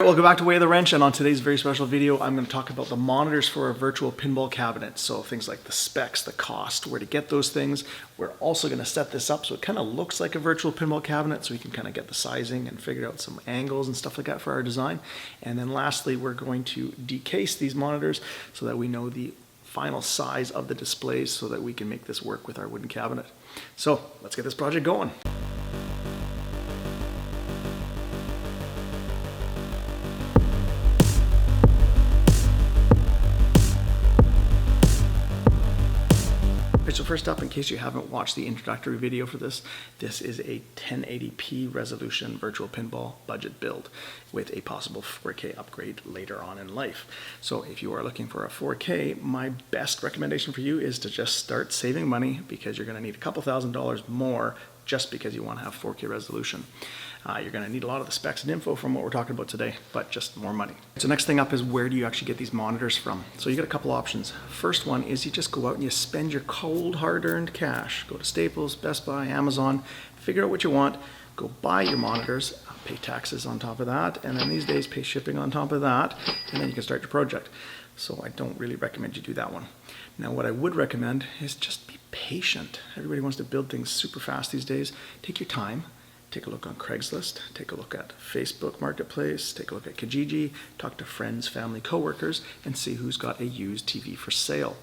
Welcome back to Way of the Wrench, and on today's very special video I'm going to talk about the monitors for a virtual pinball cabinet. So things like the specs, the cost, where to get those things. We're also going to set this up so it kind of looks like a virtual pinball cabinet, so we can kind of get the sizing and figure out some angles and stuff like that for our design. And then lastly, we're going to decase these monitors so that we know the final size of the displays so that we can make this work with our wooden cabinet. So let's get this project going. So first up, in case you haven't watched the introductory video for this, this is a 1080p resolution virtual pinball budget build with a possible 4K upgrade later on in life. So if you are looking for a 4K, my best recommendation for you is to just start saving money, because you're going to need a couple $1,000s more just because you want to have 4K resolution. You're going to need a lot of the specs and info from what we're talking about today, but just more money. So next thing up is, where do you actually get these monitors from? So you got a couple options. First one is you just go out and you spend your cold hard-earned cash. Go to Staples, Best Buy, Amazon, figure out what you want, go buy your monitors, pay taxes on top of that, and then these days pay shipping on top of that, and then you can start your project. So I don't really recommend you do that one. Now what I would recommend is just be patient. Everybody wants to build things super fast these days. Take your time. Take a look on Craigslist, take a look at Facebook Marketplace, take a look at Kijiji, talk to friends, family, coworkers, and see who's got a used TV for sale.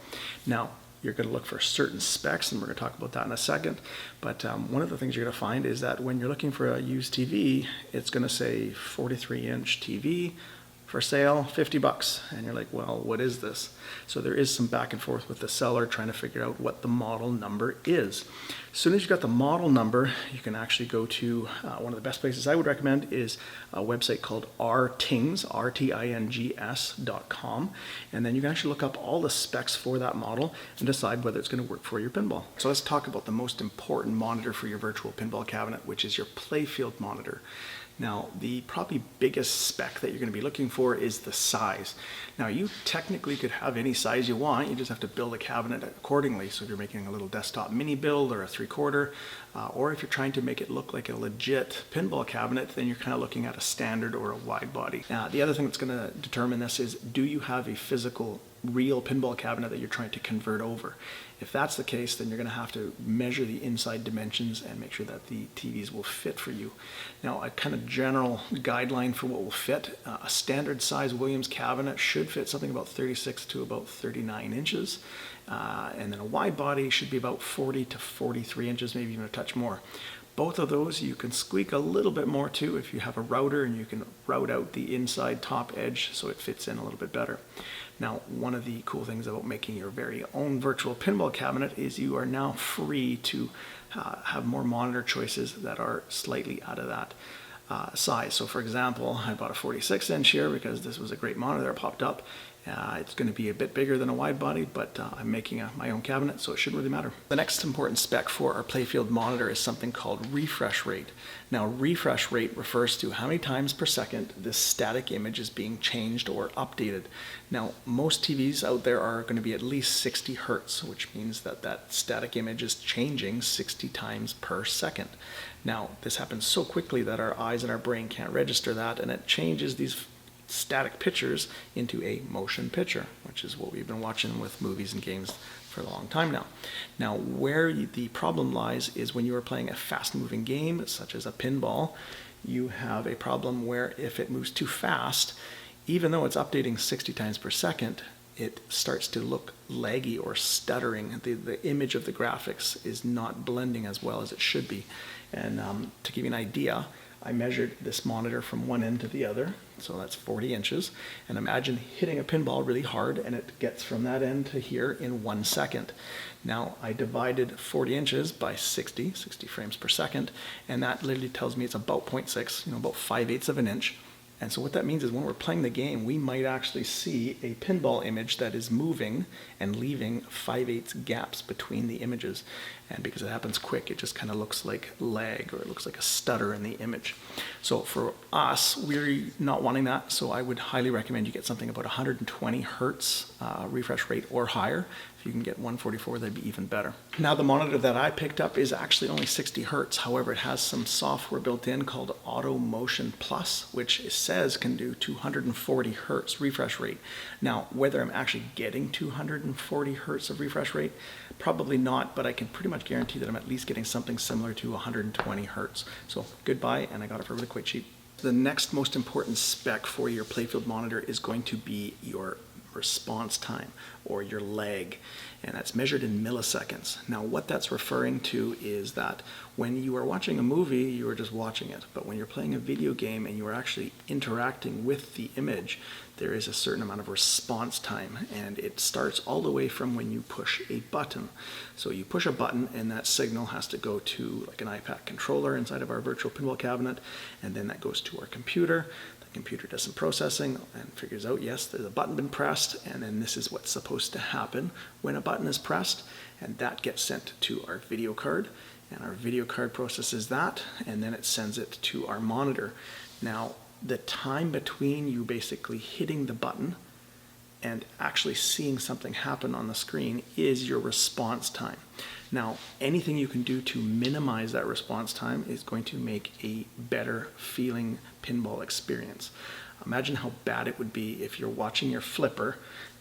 Now, you're going to look for certain specs, and we're going to talk about that in a second, but one of the things you're going to find is that when you're looking for a used TV, it's going to say 43-inch TV, for sale, 50 bucks. And you're like, well, what is this? So there is some back and forth with the seller trying to figure out what the model number is. As soon as you've got the model number, you can actually go to one of the best places I would recommend is a website called rtings, rtings.com. And then you can actually look up all the specs for that model and decide whether it's going to work for your pinball. So let's talk about the most important monitor for your virtual pinball cabinet, which is your playfield monitor. Now, the probably biggest spec that you're going to be looking for is the size. Now, you technically could have any size you want, you just have to build a cabinet accordingly. So if you're making a little desktop mini build or a 3/4, or if you're trying to make it look like a legit pinball cabinet, then you're kind of looking at a standard or a wide body. Now, the other thing that's going to determine this is, do you have a physical real pinball cabinet that you're trying to convert over? If that's the case, then you're going to have to measure the inside dimensions and make sure that the TVs will fit for you. Now, a kind of general guideline for what will fit, a standard size Williams cabinet should fit something about 36 to about 39 inches. And then a wide body should be about 40 to 43 inches, maybe even a touch more. Both of those you can squeak a little bit more to if you have a router, and you can route out the inside top edge so it fits in a little bit better. Now, one of the cool things about making your very own virtual pinball cabinet is you are now free to have more monitor choices that are slightly out of that size. So for example, I bought a 46-inch here because this was a great monitor that popped up. It's going to be a bit bigger than a wide body, but I'm making my own cabinet, so it shouldn't really matter. The next important spec for our playfield monitor is something called refresh rate. Now, refresh rate refers to how many times per second this static image is being changed or updated. Now, most TVs out there are going to be at least 60 hertz, which means that that static image is changing 60 times per second. Now, this happens so quickly that our eyes and our brain can't register that, and it changes these static pictures into a motion picture, which is what we've been watching with movies and games for a long time now. Now, where the problem lies is when you are playing a fast-moving game, such as a pinball, you have a problem where if it moves too fast, even though it's updating 60 times per second, it starts to look laggy or stuttering. The image of the graphics is not blending as well as it should be. And to give you an idea, I measured this monitor from one end to the other, so that's 40 inches, and imagine hitting a pinball really hard and it gets from that end to here in 1 second. Now, I divided 40 inches by 60 frames per second, and that literally tells me it's about 0.6, about 5/8 of an inch. And so what that means is when we're playing the game, we might actually see a pinball image that is moving and leaving 5/8 gaps between the images. And because it happens quick, it just kind of looks like lag, or it looks like a stutter in the image. So for us, we're not wanting that. So I would highly recommend you get something about 120 hertz refresh rate or higher. If If you can get 144, that'd be even better. Now the monitor that I picked up is actually only 60 hertz. However, it has some software built in called Auto Motion Plus, which it says can do 240 hertz refresh rate. Now, whether I'm actually getting 240 hertz of refresh rate, probably not, but I can pretty much guarantee that I'm at least getting something similar to 120 hertz. So good buy, and I got it for really quite cheap. The next most important spec for your playfield monitor is going to be your response time, or your lag, and that's measured in milliseconds. Now what that's referring to is that when you are watching a movie, you are just watching it, but when you're playing a video game and you are actually interacting with the image, there is a certain amount of response time, and it starts all the way from when you push a button. So you push a button and that signal has to go to like an iPad controller inside of our virtual pinball cabinet, and then that goes to our computer. Computer does some processing and figures out, yes, there's a button been pressed, and then this is what's supposed to happen when a button is pressed, and that gets sent to our video card, and our video card processes that, and then it sends it to our monitor. Now, the time between you basically hitting the button and actually seeing something happen on the screen is your response time. Now, anything you can do to minimize that response time is going to make a better feeling pinball experience. Imagine how bad it would be if you're watching your flipper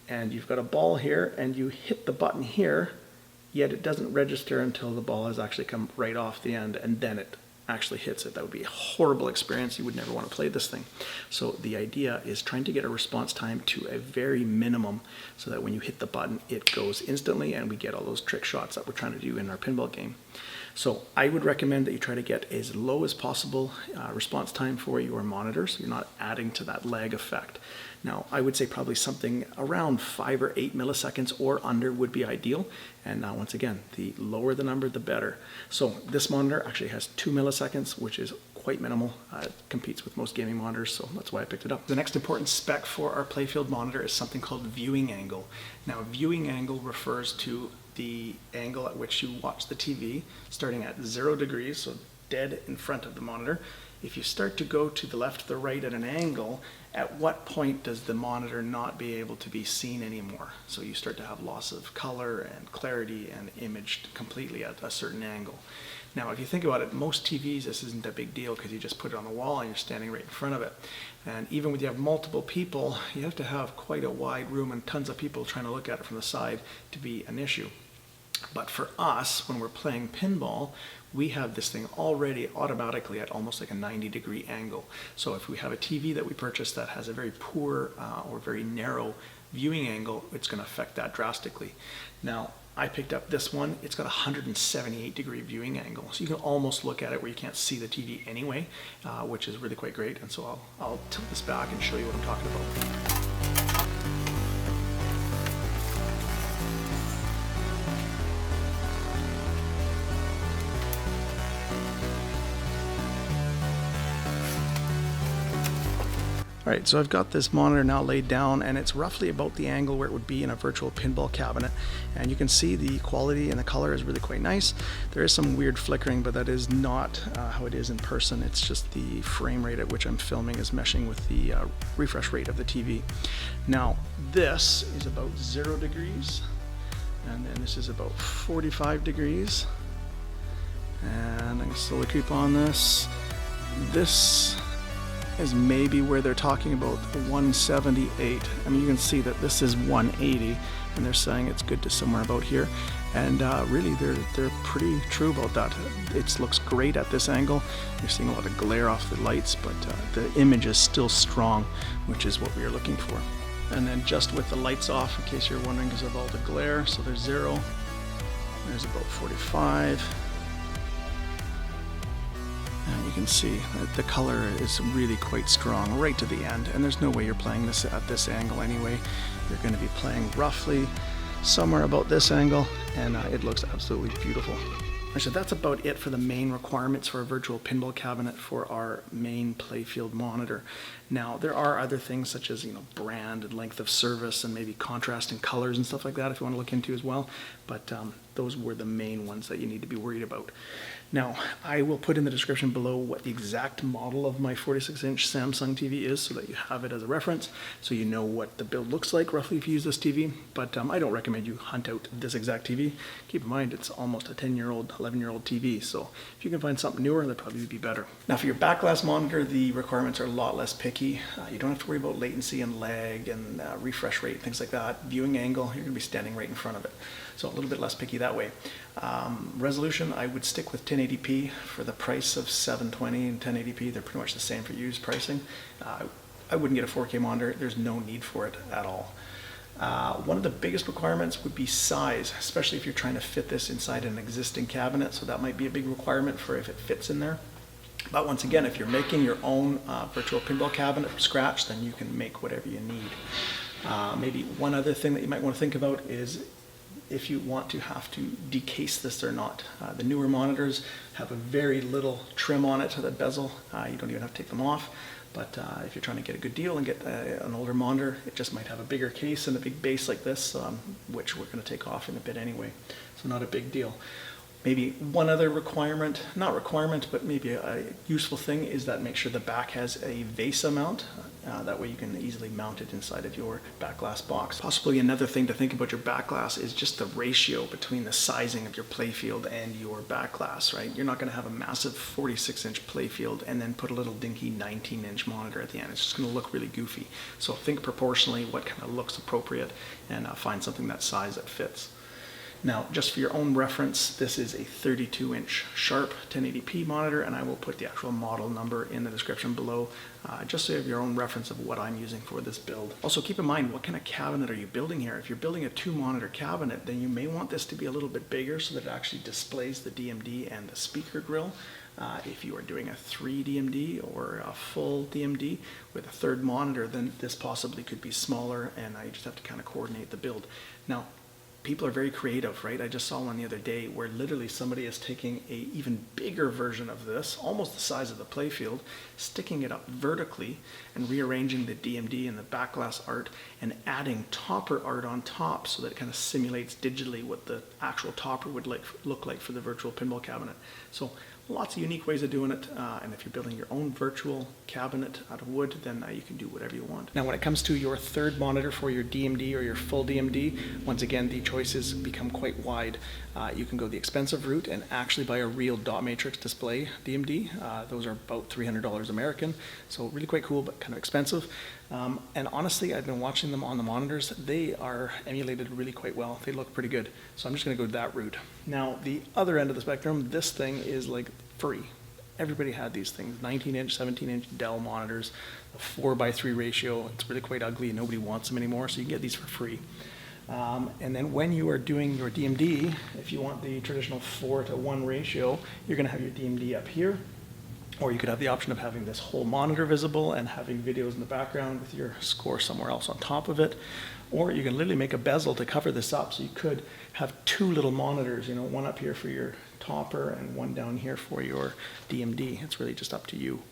and you've got a ball here and you hit the button here, yet it doesn't register until the ball has actually come right off the end, and then it actually hits it. That would be a horrible experience. You would never want to play this thing. So the idea is trying to get a response time to a very minimum so that when you hit the button, it goes instantly and we get all those trick shots that we're trying to do in our pinball game. So I would recommend that you try to get as low as possible response time for your monitor, so you're not adding to that lag effect. Now, I would say probably something around 5 or 8 milliseconds or under would be ideal. And now, once again, the lower the number, the better. So this monitor actually has 2 milliseconds, which is quite minimal. It competes with most gaming monitors, so that's why I picked it up. The next important spec for our playfield monitor is something called viewing angle. Now, viewing angle refers to the angle at which you watch the TV, starting at 0 degrees, so dead in front of the monitor. If you start to go to the left or the right at an angle, at what point does the monitor not be able to be seen anymore? So you start to have loss of color and clarity and image completely at a certain angle. Now, if you think about it, most TVs, this isn't a big deal because you just put it on the wall and you're standing right in front of it. And even when you have multiple people, you have to have quite a wide room and tons of people trying to look at it from the side to be an issue. But for us, when we're playing pinball, we have this thing already automatically at almost like a 90-degree angle. So if we have a TV that we purchase that has a very poor or very narrow viewing angle, it's going to affect that drastically. Now, I picked up this one. It's got a 178-degree viewing angle. So you can almost look at it where you can't see the TV anyway, which is really quite great. And so I'll tilt this back and show you what I'm talking about. Alright, so I've got this monitor now laid down, and it's roughly about the angle where it would be in a virtual pinball cabinet. And you can see the quality and the color is really quite nice. There is some weird flickering, but that is not how it is in person. It's just the frame rate at which I'm filming is meshing with the refresh rate of the TV. Now, this is about 0 degrees, and then this is about 45 degrees. And I'm going to slowly creep on this. This is maybe where they're talking about 178. I mean, you can see that this is 180, and they're saying it's good to somewhere about here. And really, they're pretty true about that. It looks great at this angle. You're seeing a lot of glare off the lights, but the image is still strong, which is what we are looking for. And then just with the lights off, in case you're wondering, because of all the glare, so there's 0, there's about 45. And you can see that the color is really quite strong right to the end, and there's no way you're playing this at this angle anyway. You're going to be playing roughly somewhere about this angle, and it looks absolutely beautiful. So that's about it for the main requirements for a virtual pinball cabinet for our main playfield monitor. Now, there are other things such as, brand and length of service and maybe contrast and colors and stuff like that if you want to look into as well, but those were the main ones that you need to be worried about. Now, I will put in the description below what the exact model of my 46-inch Samsung TV is so that you have it as a reference, so you know what the build looks like roughly if you use this TV. But I don't recommend you hunt out this exact TV. Keep in mind, it's almost a 10-year-old, 11-year-old TV, so if you can find something newer, that'd probably be better. Now, for your backglass monitor, the requirements are a lot less picky. You don't have to worry about latency and lag and refresh rate, things like that. Viewing angle, you're going to be standing right in front of it, so a little bit less picky that way. Resolution, I would stick with 1080p for the price of 720 and 1080p. They're pretty much the same for used pricing. I wouldn't get a 4K monitor. There's no need for it at all. One of the biggest requirements would be size, especially if you're trying to fit this inside an existing cabinet. So that might be a big requirement for if it fits in there. But once again, if you're making your own virtual pinball cabinet from scratch, then you can make whatever you need. Maybe one other thing that you might want to think about is if you want to have to decase this or not. The newer monitors have a very little trim on it to the bezel. You don't even have to take them off. But if you're trying to get a good deal and get an older monitor, it just might have a bigger case and a big base like this, which we're going to take off in a bit anyway. So not a big deal. Maybe one other requirement, not requirement, but maybe a useful thing is that make sure the back has a VESA mount. That way you can easily mount it inside of your backglass box. Possibly another thing to think about your backglass is just the ratio between the sizing of your playfield and your backglass, right? You're not going to have a massive 46-inch playfield and then put a little dinky 19-inch monitor at the end. It's just going to look really goofy. So think proportionally what kind of looks appropriate and find something that size that fits. Now, just for your own reference, this is a 32-inch Sharp 1080p monitor, and I will put the actual model number in the description below, just so you have your own reference of what I'm using for this build. Also, keep in mind, what kind of cabinet are you building here? If you're building a 2-monitor cabinet, then you may want this to be a little bit bigger so that it actually displays the DMD and the speaker grill. If you are doing a 3 DMD or a full DMD with a third monitor, then this possibly could be smaller, and you just have to kind of coordinate the build. Now, people are very creative, right? I just saw one the other day where literally somebody is taking a even bigger version of this, almost the size of the playfield, sticking it up vertically and rearranging the DMD and the backglass art and adding topper art on top so that it kind of simulates digitally what the actual topper would look like for the virtual pinball cabinet. So lots of unique ways of doing it, and if you're building your own virtual cabinet out of wood, then you can do whatever you want. Now, when it comes to your third monitor for your DMD or your full DMD, once again, the choices become quite wide. You can go the expensive route and actually buy a real dot matrix display DMD. Those are about $300 American, so really quite cool, but kind of expensive. And honestly, I've been watching them on the monitors. They are emulated really quite well. They look pretty good. So I'm just going to go that route. Now, the other end of the spectrum, this thing is like free. Everybody had these things, 19-inch, 17-inch Dell monitors, a 4:3 ratio. It's really quite ugly and nobody wants them anymore, so you can get these for free. And then when you are doing your DMD, if you want the traditional 4:1 ratio, you're going to have your DMD up here. Or you could have the option of having this whole monitor visible and having videos in the background with your score somewhere else on top of it. Or you can literally make a bezel to cover this up, so you could have 2 little monitors, you know, one up here for your topper and one down here for your DMD. It's really just up to you.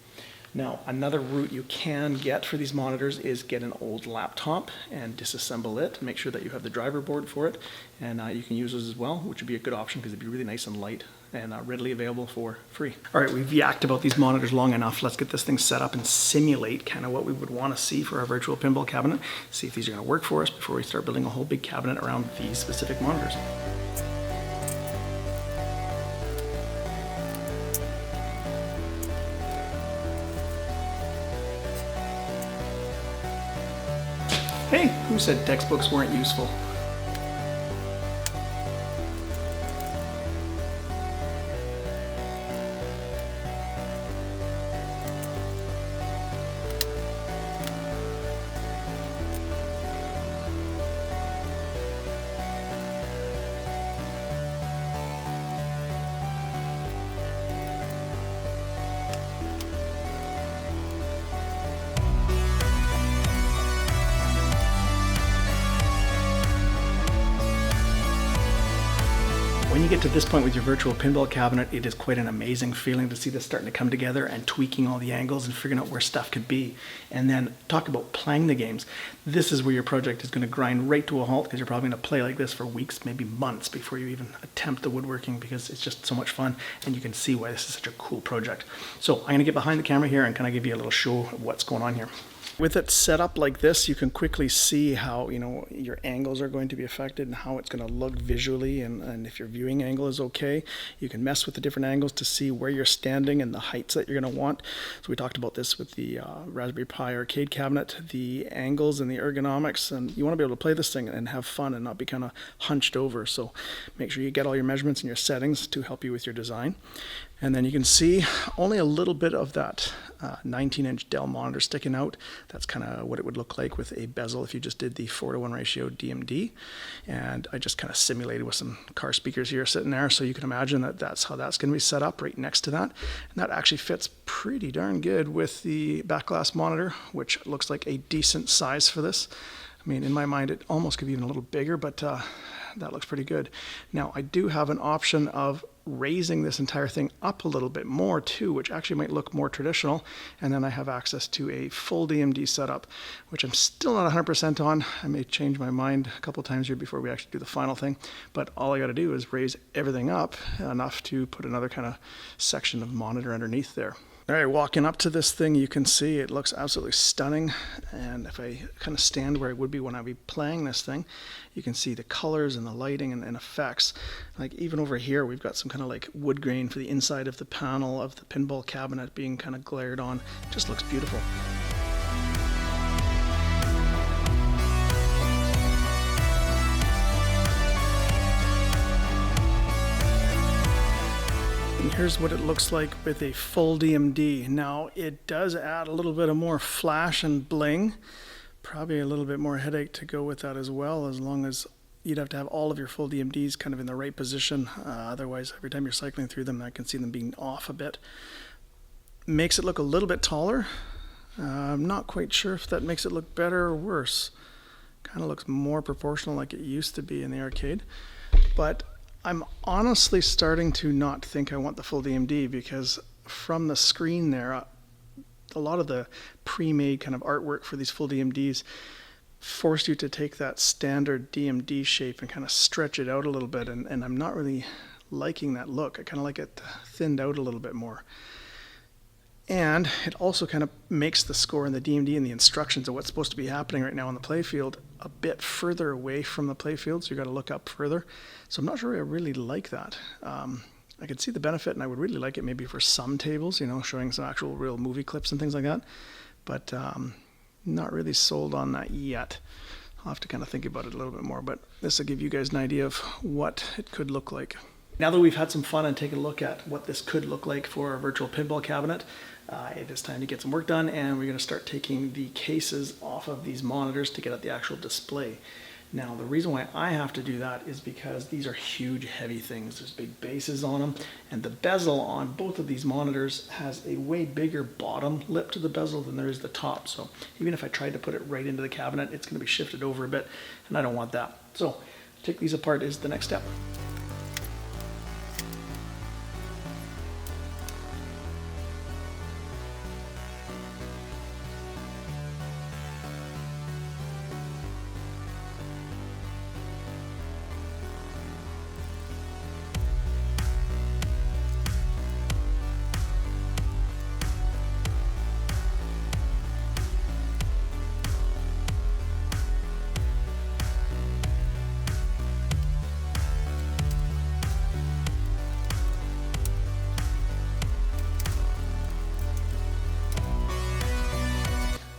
Now, another route you can get for these monitors is get an old laptop and disassemble it. Make sure that you have the driver board for it, and you can use those as well, which would be a good option because it'd be really nice and light and readily available for free. All right, we've yacked about these monitors long enough. Let's get this thing set up and simulate kind of what we would want to see for our virtual pinball cabinet. See if these are going to work for us before we start building a whole big cabinet around these specific monitors. Hey, who said textbooks weren't useful? get to this point with your virtual pinball cabinet, it is quite an amazing feeling to see this starting to come together and tweaking all the angles and figuring out where stuff could be. And then talk about playing the games. This is where your project is going to grind right to a halt, because you're probably going to play like this for weeks, maybe months, before you even attempt the woodworking, because it's just so much fun and you can see why this is such a cool project. So I'm going to get behind the camera here and kind of give you a little show of what's going on here. With it set up like this, you can quickly see how, your angles are going to be affected and how it's going to look visually, and if your viewing angle is okay. You can mess with the different angles to see where you're standing and the heights that you're going to want. So we talked about this with the Raspberry Pi arcade cabinet, the angles and the ergonomics, and you want to be able to play this thing and have fun and not be kind of hunched over. So make sure you get all your measurements and your settings to help you with your design. And then you can see only a little bit of that 19-inch Dell monitor sticking out. That's kind of what it would look like with a bezel if you just did the 4:1 ratio DMD. And I just kind of simulated with some car speakers here sitting there, so you can imagine that that's how that's going to be set up right next to that. And that actually fits pretty darn good with the backglass monitor, which looks like a decent size for this. I mean, in my mind, it almost could be even a little bigger, but that looks pretty good. Now, I do have an option of raising this entire thing up a little bit more too, which actually might look more traditional. And then I have access to a full DMD setup, which I'm still not 100% on. I may change my mind a couple times here before we actually do the final thing. But all I got to do is raise everything up enough to put another kind of section of monitor underneath there. All right, walking up to this thing, you can see it looks absolutely stunning. And if I kind of stand where I would be when I'd be playing this thing, you can see the colors and the lighting and effects. Like even over here, we've got some kind of like wood grain for the inside of the panel of the pinball cabinet being kind of glared on. It just looks beautiful. And here's what it looks like with a full DMD. Now, it does add a little bit of more flash and bling. Probably a little bit more headache to go with that as well, as long as you'd have to have all of your full DMDs kind of in the right position. Otherwise, every time you're cycling through them, I can see them being off a bit. Makes it look a little bit taller. I'm not quite sure if that makes it look better or worse. Kind of looks more proportional like it used to be in the arcade. But I'm honestly starting to not think I want the full DMD, because from the screen there, a lot of the pre-made kind of artwork for these full DMDs forced you to take that standard DMD shape and kind of stretch it out a little bit, and I'm not really liking that look. I kind of like it thinned out a little bit more. And it also kind of makes the score in the DMD and the instructions of what's supposed to be happening right now on the playfield a bit further away from the playfield, so you got to look up further. So I'm not sure I really like that. I could see the benefit, and I would really like it maybe for some tables, showing some actual real movie clips and things like that. But not really sold on that yet. I'll have to kind of think about it a little bit more, but this will give you guys an idea of what it could look like. Now that we've had some fun and taken a look at what this could look like for a virtual pinball cabinet, it is time to get some work done, and we're going to start taking the cases off of these monitors to get at the actual display. Now, the reason why I have to do that is because these are huge, heavy things. There's big bases on them, and the bezel on both of these monitors has a way bigger bottom lip to the bezel than there is the top. So even if I tried to put it right into the cabinet, it's going to be shifted over a bit, and I don't want that. So take these apart is the next step.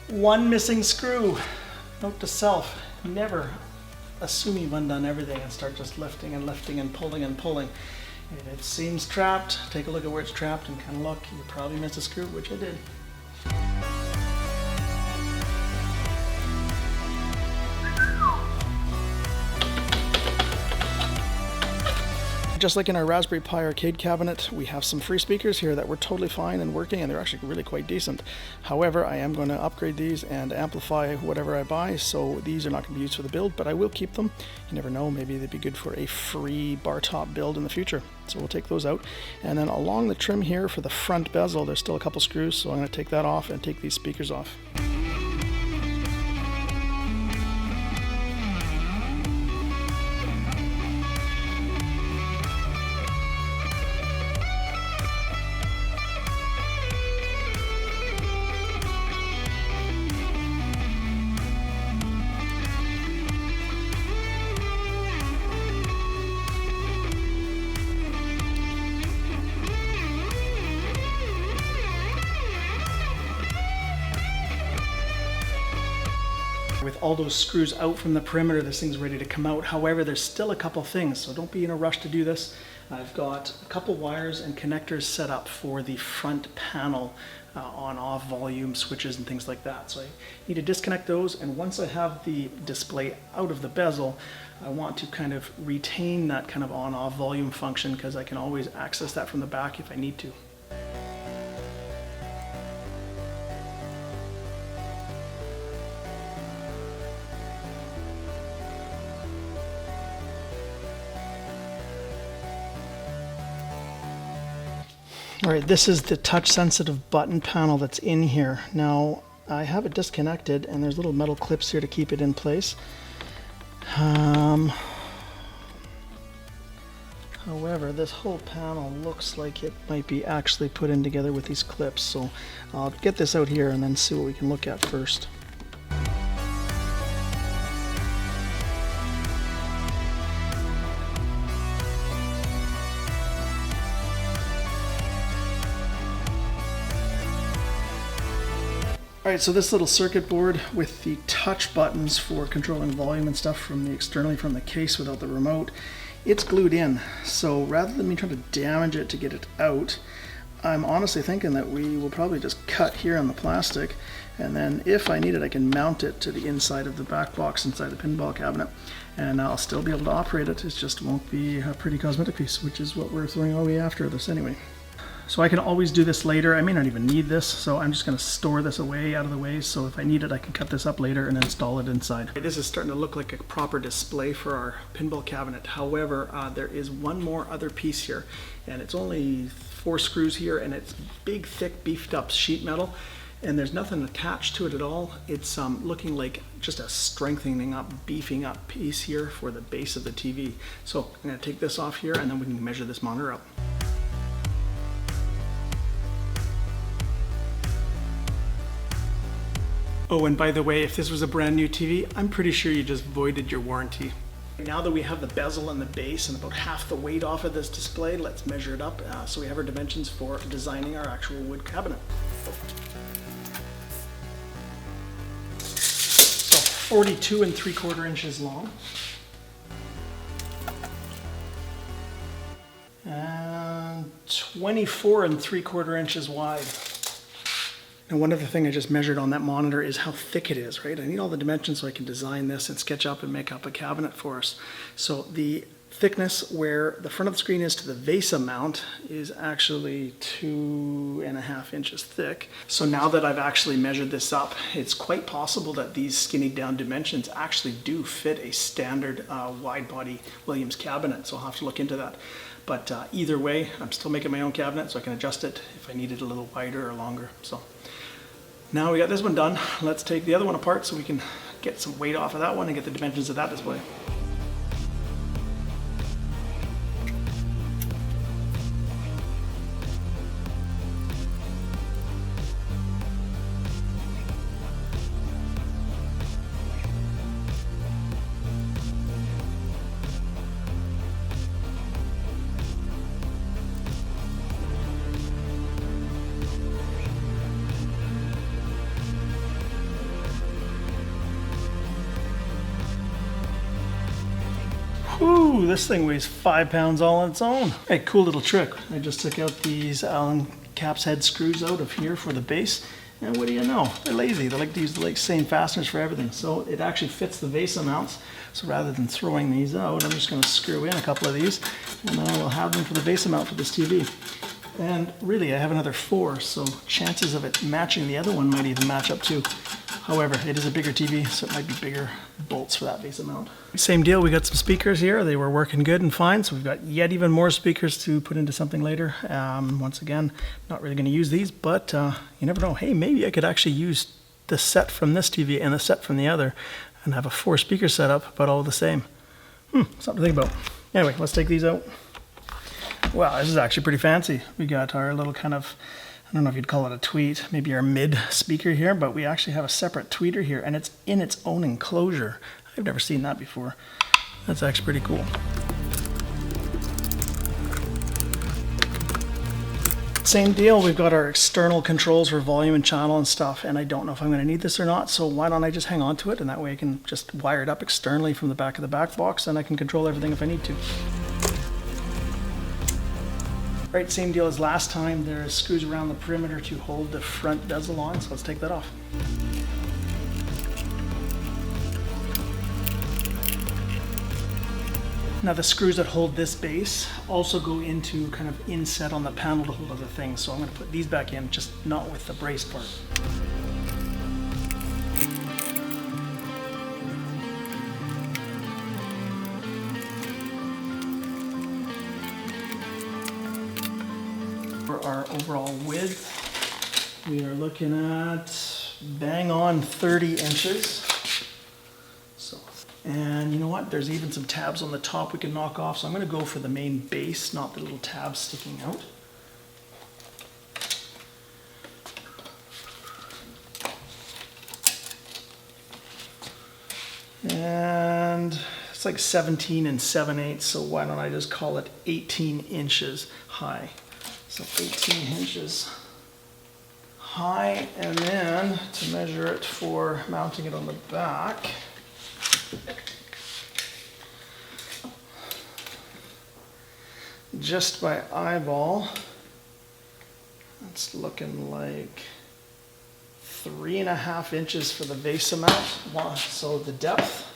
One missing screw. Note to self, never assume you've undone everything and start just lifting and lifting and pulling and pulling. If it seems trapped, take a look at where it's trapped and kind of look. You probably missed a screw, which I did. just like in our Raspberry Pi arcade cabinet, we have some free speakers here that were totally fine and working, and they're actually really quite decent. However, I am going to upgrade these and amplify whatever I buy, so these are not going to be used for the build, but I will keep them. You never know, maybe they'd be good for a free bar top build in the future. So we'll take those out. And then along the trim here for the front bezel, there's still a couple screws, so I'm going to take that off and take these speakers off. With all those screws out from the perimeter, this thing's ready to come out. However, there's still a couple things, so don't be in a rush to do this. I've got a couple wires and connectors set up for the front panel on-off volume switches and things like that. So I need to disconnect those, and once I have the display out of the bezel, I want to kind of retain that kind of on-off volume function because I can always access that from the back if I need to. All right, this is the touch-sensitive button panel that's in here. Now, I have it disconnected, and there's little metal clips here to keep it in place. However, this whole panel looks like it might be actually put in together with these clips, so I'll get this out here and then see what we can look at first. Alright, so this little circuit board with the touch buttons for controlling volume and stuff from externally from the case without the remote, it's glued in. So rather than me trying to damage it to get it out, I'm honestly thinking that we will probably just cut here on the plastic, and then if I need it, I can mount it to the inside of the back box inside the pinball cabinet, and I'll still be able to operate it. It just won't be a pretty cosmetic piece, which is what we're throwing away after this anyway. So I can always do this later. I may not even need this, so I'm just going to store this away out of the way, so if I need it I can cut this up later and install it inside. This is starting to look like a proper display for our pinball cabinet. However, there is one more other piece here, and it's only 4 screws here, and it's big, thick, beefed up sheet metal, and there's nothing attached to it at all. It's looking like just a strengthening up, beefing up piece here for the base of the TV. So I'm going to take this off here, and then we can measure this monitor up. Oh, and by the way, if this was a brand new TV, I'm pretty sure you just voided your warranty. Now that we have the bezel and the base and about half the weight off of this display, let's measure it up so we have our dimensions for designing our actual wood cabinet. So 42 3/4 inches long. And 24 3/4 inches wide. And one other thing I just measured on that monitor is how thick it is, right? I need all the dimensions so I can design this and sketch up and make up a cabinet for us. So the thickness where the front of the screen is to the VESA mount is actually 2.5 inches thick. So now that I've actually measured this up, it's quite possible that these skinny down dimensions actually do fit a standard wide body Williams cabinet. So I'll have to look into that. But either way, I'm still making my own cabinet, so I can adjust it if I need it a little wider or longer. So now we got this one done. Let's take the other one apart so we can get some weight off of that one and get the dimensions of that display. Ooh, this thing weighs 5 pounds all on its own. Hey, cool little trick. I just took out these Allen caps head screws out of here for the base, And what do you know? They're lazy. They like to use the same fasteners for everything. So it actually fits the VESA mounts. So rather than throwing these out, I'm just going to screw in a couple of these, and then I will have them for the VESA mount for this TV. And really, I have another 4, so chances of it matching the other one might even match up too. However, it is a bigger TV, so it might be bigger bolts for that VESA mount. Same deal, we got some speakers here. They were working good and fine, so we've got yet even more speakers to put into something later. Once again, not really going to use these, but you never know. Hey, maybe I could actually use the set from this TV and the set from the other and have a 4 speaker setup, but all the same. Something to think about. Anyway, let's take these out. Wow, this is actually pretty fancy. We got our little kind of, I don't know if you'd call it a tweet, maybe our mid speaker here, but we actually have a separate tweeter here, and it's in its own enclosure. I've never seen that before. That's actually pretty cool. Same deal, we've got our external controls for volume and channel and stuff, and I don't know if I'm going to need this or not, so why don't I just hang on to it, and that way I can just wire it up externally from the back of the back box, and I can control everything if I need to. Right, same deal as last time. There are screws around the perimeter to hold the front bezel on, so let's take that off. Now the screws that hold this base also go into kind of inset on the panel to hold other things, so I'm going to put these back in, just not with the brace part. For our overall width, we are looking at bang on 30 inches. And you know what? There's even some tabs on the top we can knock off, so I'm going to go for the main base, not the little tabs sticking out. And it's like 17 7/8, so why don't I just call it 18 inches high. So 18 inches high, and then to measure it for mounting it on the back, just by eyeball, it's looking like 3.5 inches for the VESA mount, so the depth.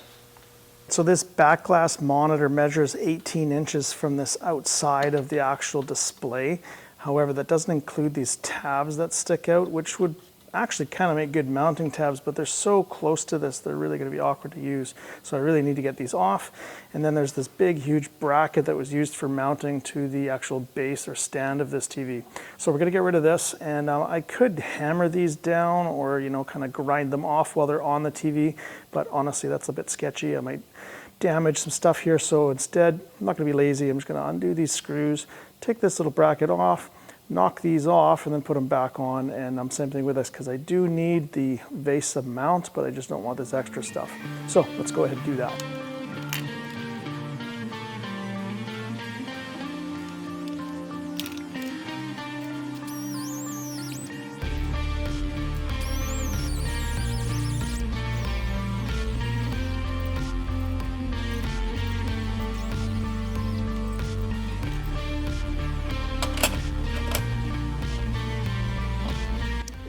So this backglass monitor measures 18 inches from this outside of the actual display. However, that doesn't include these tabs that stick out, which would actually kind of make good mounting tabs, but they're so close to this, they're really going to be awkward to use. So I really need to get these off. And then there's this big, huge bracket that was used for mounting to the actual base or stand of this TV. So we're going to get rid of this, and I could hammer these down or, you know, kind of grind them off while they're on the TV, but honestly, that's a bit sketchy. I might damage some stuff here, so instead, I'm not going to be lazy. I'm just going to undo these screws, take this little bracket off, knock these off, and then put them back on. And same thing with this, because I do need the VESA mount, but I just don't want this extra stuff. So let's go ahead and do that.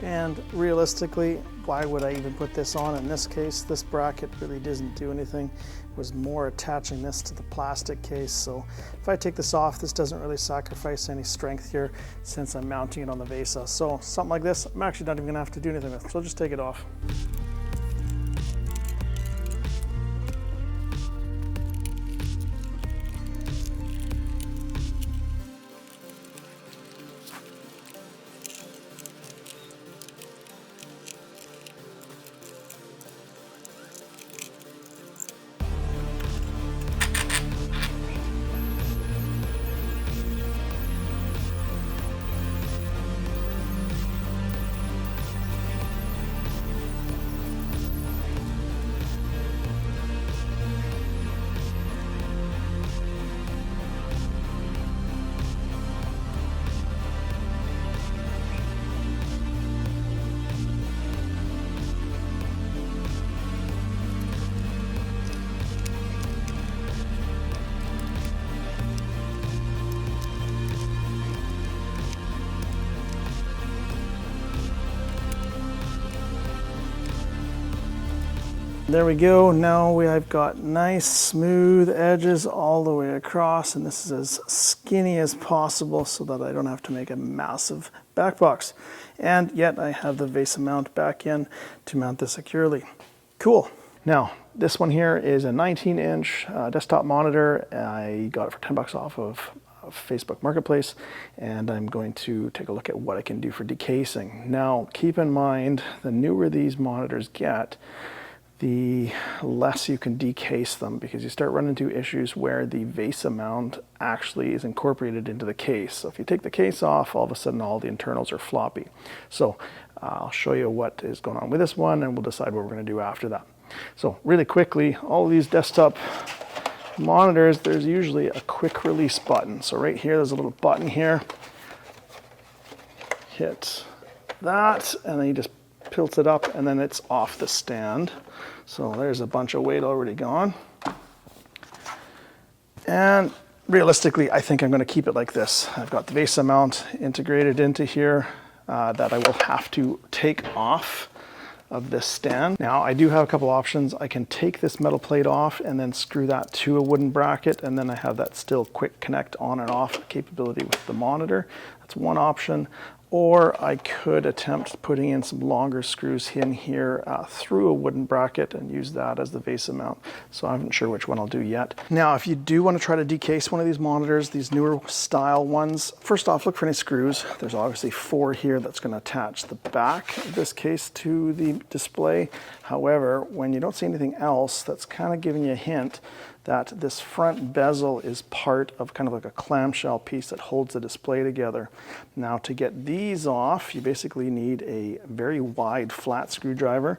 And realistically, why would I even put this on? In this case, this bracket really doesn't do anything. It was more attaching this to the plastic case. So if I take this off, this doesn't really sacrifice any strength here since I'm mounting it on the VESA. So something like this, I'm actually not even gonna have to do anything with, so I'll just take it off. There we go. Now I've got nice smooth edges all the way across, and this is as skinny as possible so that I don't have to make a massive back box. And yet I have the VESA mount back in to mount this securely. Cool. Now this one here is a 19-inch desktop monitor. I got it for $10 off of Facebook Marketplace, and I'm going to take a look at what I can do for decasing. Now keep in mind, the newer these monitors get, the less you can decase them, because you start running into issues where the VESA mount actually is incorporated into the case. So if you take the case off, all of a sudden all the internals are floppy. So I'll show you what is going on with this one, and we'll decide what we're going to do after that. So really quickly, all of these desktop monitors, there's usually a quick release button. So right here, there's a little button here. Hit that, and then you just tilt it up, and then it's off the stand. So there's a bunch of weight already gone. And realistically, I think I'm going to keep it like this. I've got the VESA mount integrated into here that I will have to take off of this stand. Now I do have a couple options. I can take this metal plate off and then screw that to a wooden bracket, and then I have that still quick connect on and off capability with the monitor. That's one option. Or I could attempt putting in some longer screws in here through a wooden bracket and use that as the VESA mount. So I'm not sure which one I'll do yet. Now, if you do want to try to decase one of these monitors, these newer style ones, first off, look for any screws. There's obviously 4 here that's going to attach the back of this case to the display. However, when you don't see anything else, that's kind of giving you a hint that this front bezel is part of kind of like a clamshell piece that holds the display together. Now to get these off, you basically need a very wide flat screwdriver.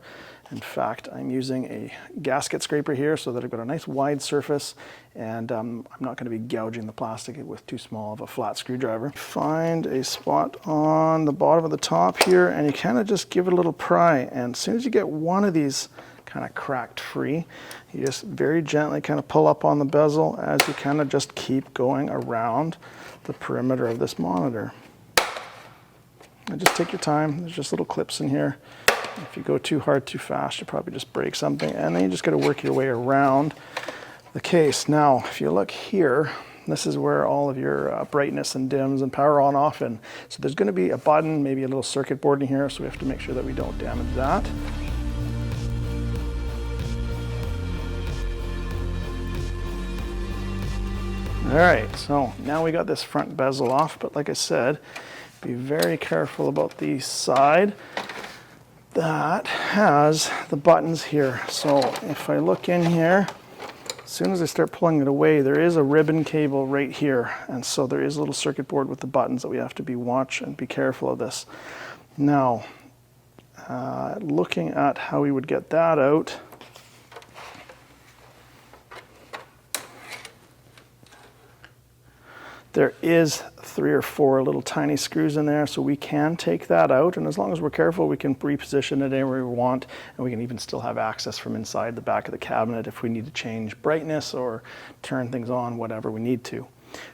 In fact, I'm using a gasket scraper here so that I've got a nice wide surface, and I'm not going to be gouging the plastic with too small of a flat screwdriver. Find a spot on the bottom of the top here, and you kind of just give it a little pry, and as soon as you get one of these kind of cracked free, you just very gently kind of pull up on the bezel as you kind of just keep going around the perimeter of this monitor. And just take your time. There's just little clips in here. If you go too hard, too fast, you probably just break something, and then you just got to work your way around the case. Now, if you look here, this is where all of your brightness and dims and power on off, and so there's going to be a button, maybe a little circuit board in here, so we have to make sure that we don't damage that. All right, so now we got this front bezel off, but like I said, be very careful about the side that has the buttons here. So if I look in here, as soon as I start pulling it away, there is a ribbon cable right here, and so there is a little circuit board with the buttons that we have to watch and be careful of this. Now, looking at how we would get that out, there is 3 or 4 little tiny screws in there, so we can take that out, and as long as we're careful, we can reposition it anywhere we want, and we can even still have access from inside the back of the cabinet if we need to change brightness or turn things on, whatever we need to.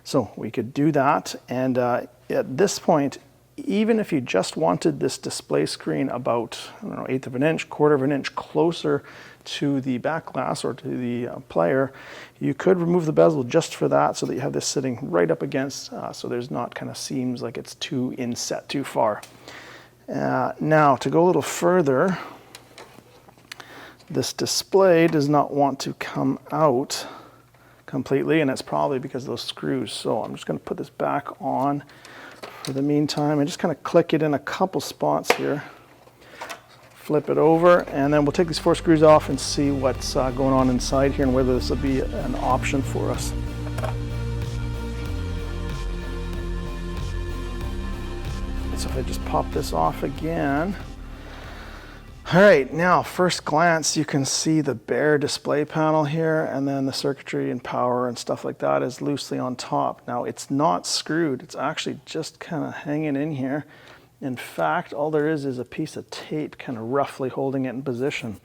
So we could do that, and at this point, even if you just wanted this display screen about, I don't know, 1/8 of an inch, 1/4 of an inch closer to the backglass or to the player, you could remove the bezel just for that, so that you have this sitting right up against, so there's not kind of seems like it's too inset too far. Now to go a little further, this display does not want to come out completely, and it's probably because of those screws. So I'm just going to put this back on for the meantime and just kind of click it in a couple spots here. Flip it over, and then we'll take these 4 screws off and see what's going on inside here and whether this will be an option for us. So if I just pop this off again. All right, now first glance you can see the bare display panel here, and then the circuitry and power and stuff like that is loosely on top. Now it's not screwed, it's actually just kind of hanging in here. In fact, all there is a piece of tape kind of roughly holding it in position.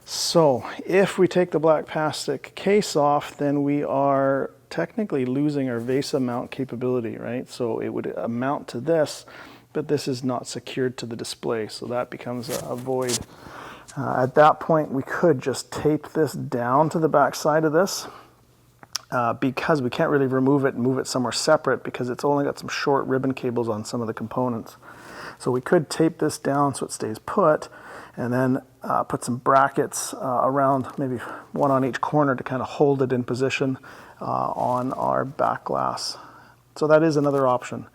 So if we take the black plastic case off, then we are technically losing our VESA mount capability, right? So it would amount to this, but this is not secured to the display, so that becomes a void. At that point, we could just tape this down to the back side of this because we can't really remove it and move it somewhere separate because it's only got some short ribbon cables on some of the components. So we could tape this down so it stays put, and then put some brackets around, maybe one on each corner to kind of hold it in position on our back glass. So that is another option.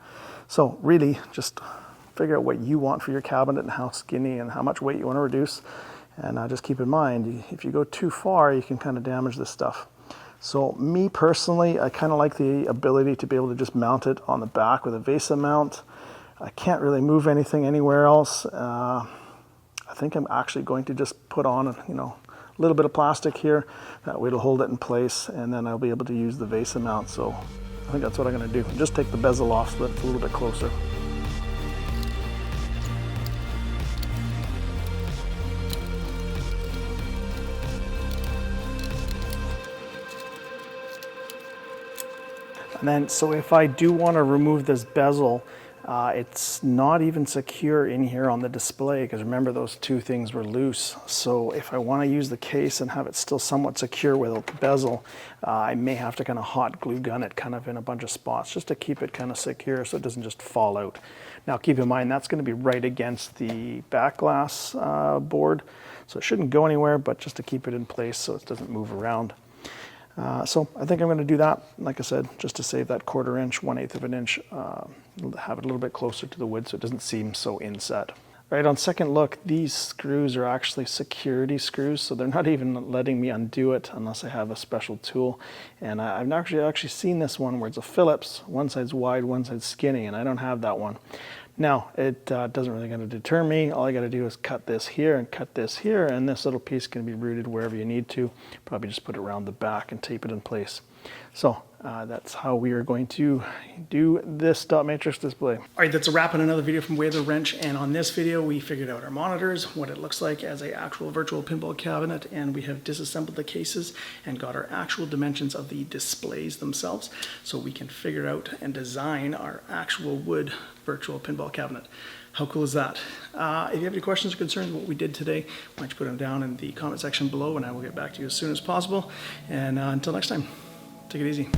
So really just figure out what you want for your cabinet and how skinny and how much weight you want to reduce. And just keep in mind, if you go too far, you can kind of damage this stuff. So me personally, I kind of like the ability to be able to just mount it on the back with a VESA mount. I can't really move anything anywhere else. I think I'm actually going to just put on, a little bit of plastic here. That way it'll hold it in place, and then I'll be able to use the VESA mount. So I think that's what I'm going to do. Just take the bezel off so that it's a little bit closer. And then, so if I do want to remove this bezel, it's not even secure in here on the display, because remember those two things were loose. So if I want to use the case and have it still somewhat secure without the bezel, I may have to kind of hot glue gun it kind of in a bunch of spots just to keep it kind of secure so it doesn't just fall out. Now keep in mind that's going to be right against the back glass board, so it shouldn't go anywhere, but just to keep it in place so it doesn't move around. So I think I'm going to do that, like I said, just to save that 1/4 inch, 1/8 of an inch, have it a little bit closer to the wood so it doesn't seem so inset. Right, on second look, these screws are actually security screws, so they're not even letting me undo it unless I have a special tool. And I've actually seen this one where it's a Phillips, one side's wide, one side's skinny, and I don't have that one. Now, it doesn't really going to deter me. All I got to do is cut this here and cut this here, and this little piece can be routed wherever you need to. Probably just put it around the back and tape it in place. So that's how we are going to do this dot matrix display. All right, that's a wrap on another video from Way the Wrench. And on this video, we figured out our monitors, what it looks like as an actual virtual pinball cabinet, and we have disassembled the cases and got our actual dimensions of the displays themselves, so we can figure out and design our actual wood virtual pinball cabinet. How cool is that? If you have any questions or concerns about what we did today, why don't you put them down in the comment section below, and I will get back to you as soon as possible. And until next time, take it easy.